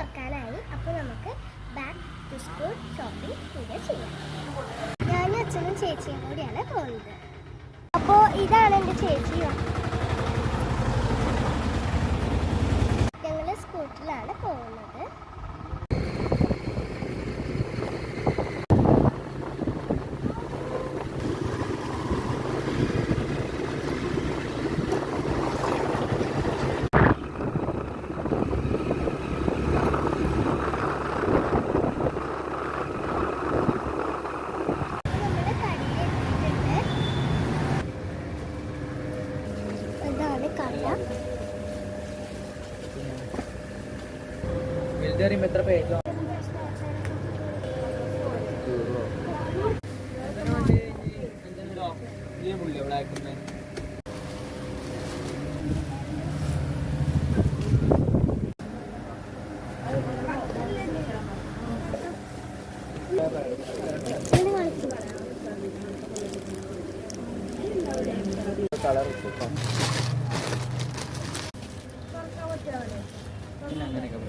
തുറക്കാനായി. അപ്പോൾ നമുക്ക് back to school shopping കൂടെ ചെയ്യാം. ഞാനും അച്ഛനും ചേച്ചിയും കൂടിയാണ് പോകുന്നത്. അപ്പോൾ ഇതാണ് എൻ്റെ ചേച്ചി. ഞങ്ങൾ സ്കൂട്ടറിലാണ് പോകുന്നത്. എത്ര പേജോ കളർ അങ്ങനെയൊക്കെ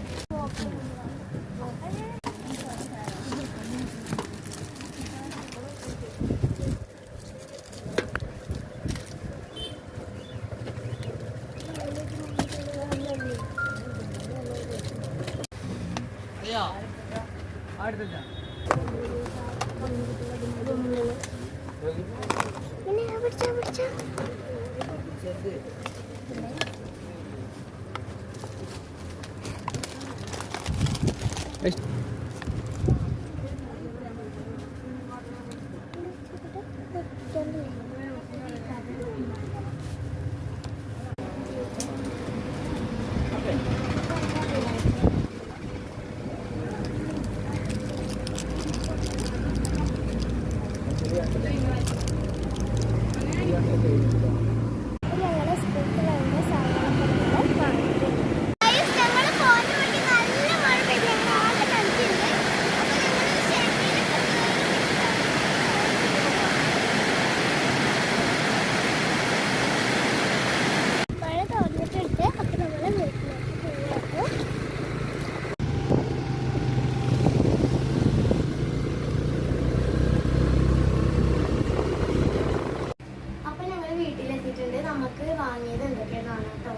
നമുക്ക് വാങ്ങിയത് എന്തൊക്കെയാണ് കേട്ടോ.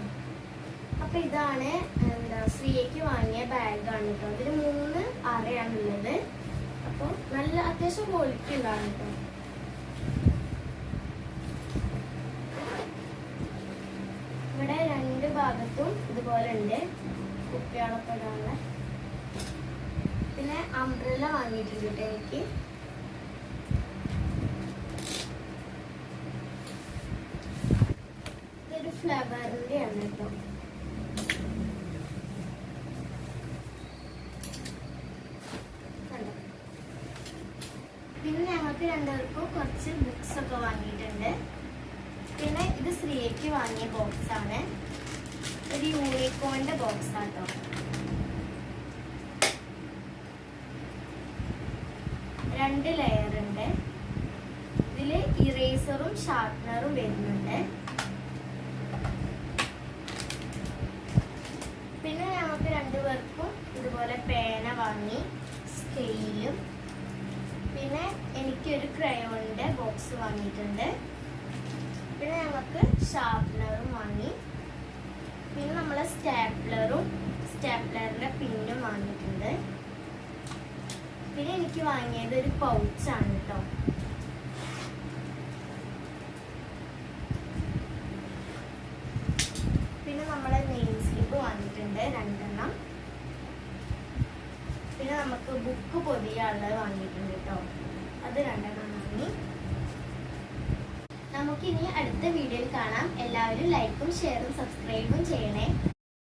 അപ്പൊ ഇതാണ് ശ്രീയക്ക് വാങ്ങിയ ബാഗാണ് കേട്ടോ. ഇതിൽ 3 അറയാണുള്ളത്. അപ്പോൾ നല്ല അത്യാവശ്യം ക്വാളിറ്റി ഉണ്ടാണ് കേട്ടോ. ഇവിടെ 2 ഭാഗത്തും ഇതുപോലെ ഉണ്ട് കുപ്പികളൊക്കെ ഇടാനുള്ള. പിന്നെ അംബ്രല്ല വാങ്ങിയിട്ടുണ്ട് കേട്ടോ എനിക്ക്. ഫ്ലവറിന്റെ ആണ് കേട്ടോ. പിന്നെ ഞങ്ങൾക്ക് 2 പേർക്കും കുറച്ച് ബുക്സ് ഒക്കെ വാങ്ങിയിട്ടുണ്ട്. പിന്നെ ഇത് ശ്രീയക്ക് വാങ്ങിയ ബോക്സ് ആണ്. ഒരു യൂണിക്കോണിന്റെ ബോക്സ് ആട്ടോ. രണ്ട് ലെയർ ഉണ്ട്. ഇതില് ഇറേസറും ഷാർപ്പനറും വരുന്നുണ്ട്. പിന്നെ ഞങ്ങൾക്ക് 2 പേർക്കും ഇതുപോലെ പേന വാങ്ങി, സ്കെയിലും, പിന്നെ എനിക്കൊരു ക്രയോണിന്റെ ബോക്സ് വാങ്ങിയിട്ടുണ്ട്. പിന്നെ ഞങ്ങൾക്ക് ഷാർപ്പനറും വാങ്ങി. പിന്നെ നമ്മളെ സ്റ്റാപ്ലറിന്റെ പിന്നും വാങ്ങിയിട്ടുണ്ട്. പിന്നെ എനിക്ക് വാങ്ങിയത് ഒരു പൗച്ചാണ് കേട്ടോ. പിന്നെ നമ്മളെ നെയിം സ്ലിപ്പ് വാങ്ങിയിട്ടുണ്ട് 2 എണ്ണം. പിന്നെ നമുക്ക് ബുക്ക് പൊതിയാളുള്ളത് വാങ്ങിയിട്ടുണ്ട് കേട്ടോ. അത് 2 എണ്ണം വാങ്ങി. നമുക്കിനി അടുത്ത വീഡിയോയിൽ കാണാം. എല്ലാവരും ലൈക്കും ഷെയറും സബ്സ്ക്രൈബും ചെയ്യണേ.